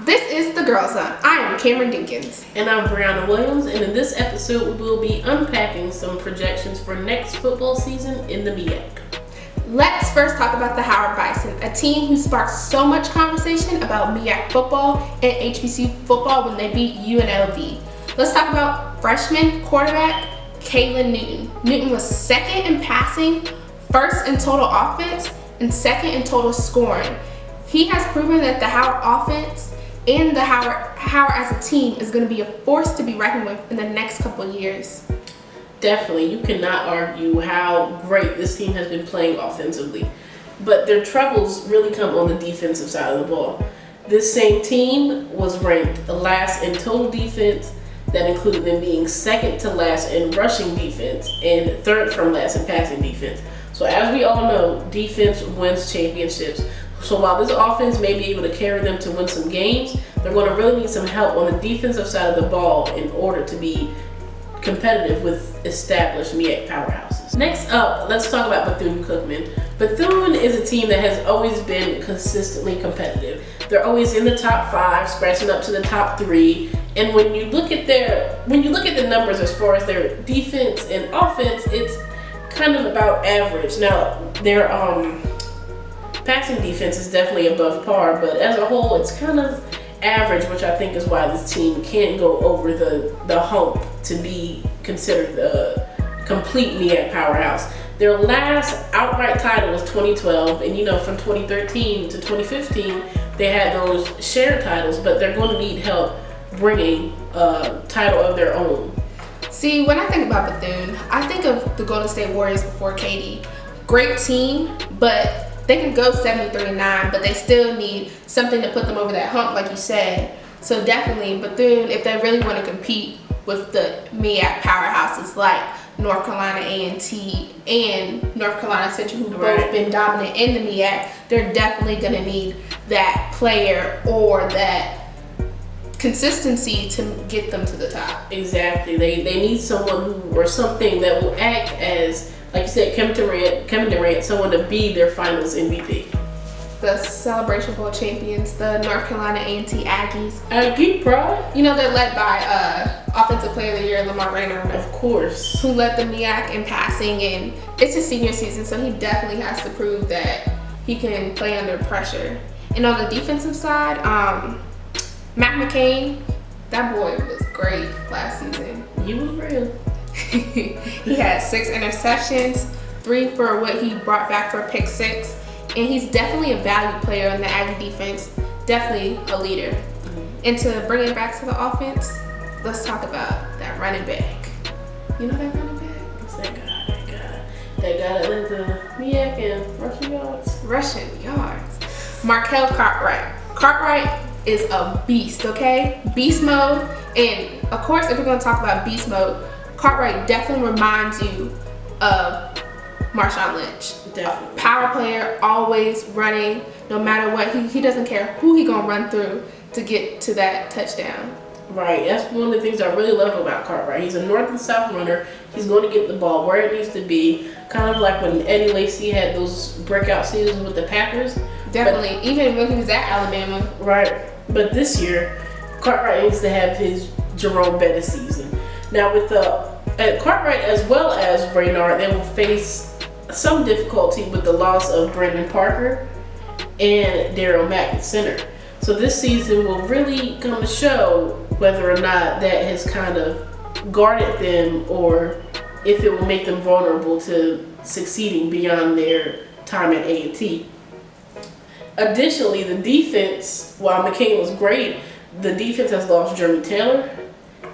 This is the Girlzone. I am Cameron Dinkins. And I'm Brianna Williams, and in this episode we will be unpacking some projections for next football season in the MEAC. Let's first talk about the Howard Bison, a team who sparked so much conversation about MEAC football and HBCU football when they beat UNLV. Let's talk about freshman quarterback Kaylin Newton. Newton was second in passing, first in total offense, and second in total scoring. He has proven that the Howard offense and the Howard as a team is going to be a force to be reckoned with in the next couple of years. Definitely, you cannot argue how great this team has been playing offensively, but their troubles really come on the defensive side of the ball. This same team was ranked last in total defense. That included them being second to last in rushing defense and third from last in passing defense. So as we all know, defense wins championships. So while this offense may be able to carry them to win some games, they're going to really need some help on the defensive side of the ball in order to be competitive with established MEAC powerhouses. Next up, let's talk about Bethune-Cookman. Bethune is a team that has always been consistently competitive. They're always in the top 5, scratching up to the top 3. And when you look at the numbers as far as their defense and offense, it's kind of about average. Now, their passing defense is definitely above par, but as a whole, it's kind of average, which I think is why this team can't go over the hump to be considered a complete MEAC powerhouse. Their last outright title was 2012, and from 2013 to 2015, they had those shared titles, but they're going to need help bringing a title of their own. See, when I think about Bethune, I think of the Golden State Warriors before Katie. Great team, but they can go 73-9, but they still need something to put them over that hump, like you said. So definitely, Bethune, if they really want to compete with the MEAC powerhouses like North Carolina A&T and North Carolina Central, who've both been dominant in the MEAC, they're definitely going to need that player or that consistency to get them to the top. Exactly. They need someone or something that will act as, like you said, Kevin Durant, someone to be their finals MVP. The Celebration Bowl champions, the North Carolina A&T Aggies. Aggie Pride. They're led by Offensive Player of the Year, Lamar Rayner. Of course. Who led the MEAC in passing, and it's his senior season, so he definitely has to prove that he can play under pressure. And on the defensive side, Matt McCain, that boy was great last season. He was real. He had 6 interceptions, 3 for what he brought back for a pick 6, and he's definitely a valued player in the Aggie defense, definitely a leader. And to bring it back to the offense, let's talk about that running back. You know that running back? What's that guy? That guy that led the MEAC in rushing yards. Rushing yards. Markel Cartwright. Cartwright is a beast, okay? Beast mode. And of course, if we're going to talk about beast mode, Cartwright definitely reminds you of Marshawn Lynch. Definitely. A power player, always running, no matter what. He doesn't care who he going to run through to get to that touchdown. Right, that's one of the things I really love about Cartwright. He's a north and south runner. He's going to get the ball where it needs to be, kind of like when Eddie Lacy had those breakout seasons with the Packers. Definitely, even when he was at Alabama. Right, but this year, Cartwright needs to have his Jerome Bettis season. Now with Cartwright as well as Brainard, they will face some difficulty with the loss of Brandon Parker and Darryl Mack at center. So this season will really come to show whether or not that has kind of guarded them or if it will make them vulnerable to succeeding beyond their time at A&T. Additionally, the defense, while McCain was great, the defense has lost Jeremy Taylor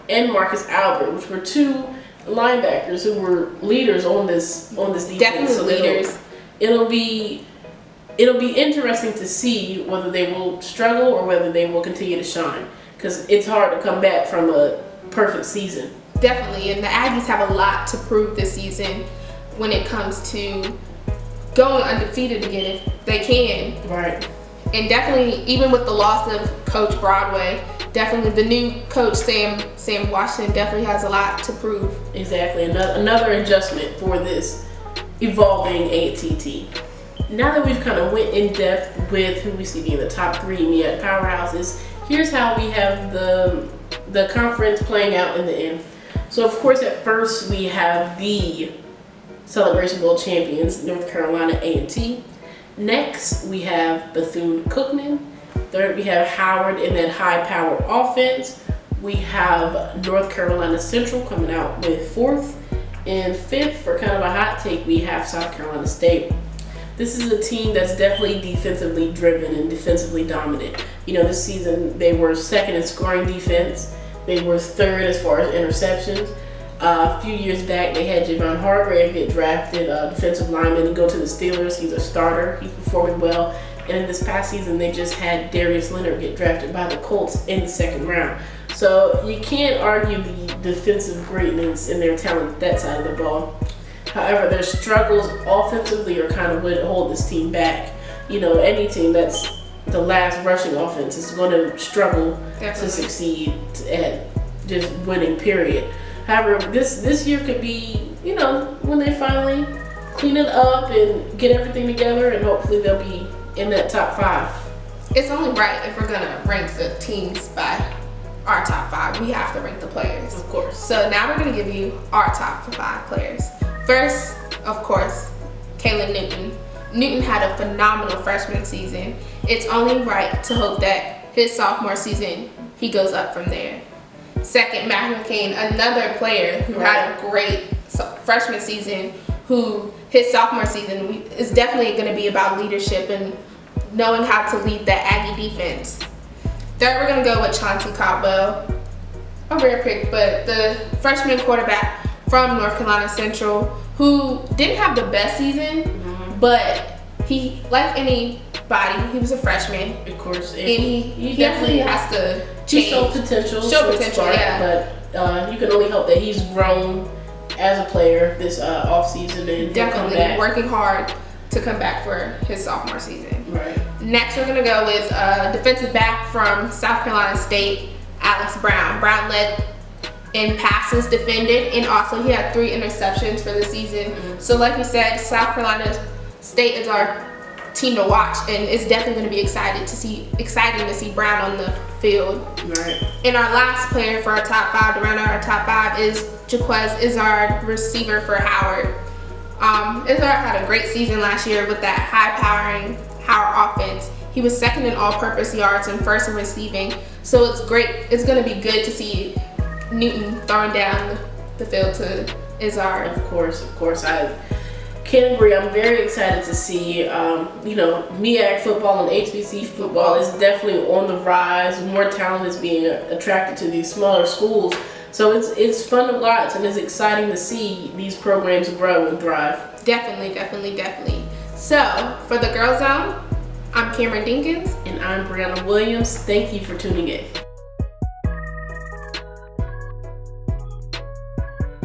and Marcus Albert, which were 2 linebackers who were leaders on this defense. Definitely so leaders. It'll be interesting to see whether they will struggle or whether they will continue to shine, because it's hard to come back from a perfect season. Definitely, and the Aggies have a lot to prove this season when it comes to going undefeated again if they can. Right. And definitely, even with the loss of Coach Broadway, definitely the new coach, Sam Washington, definitely has a lot to prove. Exactly. Another adjustment for this evolving A&T team. Now that we've kind of went in depth with who we see being the top 3 MEAC powerhouses, here's how we have the conference playing out in the end. So of course, at first we have the Celebration Bowl champions, North Carolina A&T. Next, we have Bethune-Cookman. Third, we have Howard in that high-powered offense. We have North Carolina Central coming out with fourth. And fifth, for kind of a hot take, we have South Carolina State. This is a team that's definitely defensively driven and defensively dominant. You know, this season they were second in scoring defense. They were third as far as interceptions. A few years back, they had Javon Hargrave get drafted, defensive lineman, and go to the Steelers. He's a starter. He's performing well. And in this past season, they just had Darius Leonard get drafted by the Colts in the second round. So you can't argue the defensive greatness in their talent that side of the ball. However, their struggles offensively are kind of what hold this team back. You know, any team that's the last rushing offense is going to struggle to succeed at just winning, period. However, this year could be, you know, when they finally clean it up and get everything together, and hopefully they'll be in that top 5. It's only right if we're gonna rank the teams by our top 5. We have to rank the players. Of course. So now we're gonna give you our top 5 players. First, of course, Kalen Newton. Newton had a phenomenal freshman season. It's only right to hope that his sophomore season, he goes up from there. Second, Matt McCain, another player who had a great freshman season, who his sophomore season is definitely going to be about leadership and knowing how to lead that Aggie defense. Third, we're going to go with Chauncey Caldwell. A rare pick, but the freshman quarterback from North Carolina Central, who didn't have the best season, but he, like anybody, he was a freshman. Of course. And he definitely has to change. Show potential, Spark, yeah. But you can only hope that he's grown as a player this offseason and definitely working hard to come back for his sophomore season. Right. Next, we're going to go with defensive back from South Carolina State, Alex Brown. Brown led in passes defended, and also he had 3 interceptions for the season. So like we said, South Carolina State is our team to watch, and it's definitely going to be exciting to see Brown on the field. Right. And our last player for our top 5, to round out our top 5, is Jaquez Izzard, receiver for Howard. Izzard had a great season last year with that high-powering Howard offense. He was second in all-purpose yards and first in receiving. So it's great. It's going to be good to see Newton throwing down the field to Izzard. Of course. I can't agree. I'm very excited to see, MEAC football and HBCU football is definitely on the rise. More talent is being attracted to these smaller schools. So it's fun to watch, and it's exciting to see these programs grow and thrive. Definitely. So, for the Girlzone, I'm Cameron Dinkins. And I'm Brianna Williams. Thank you for tuning in.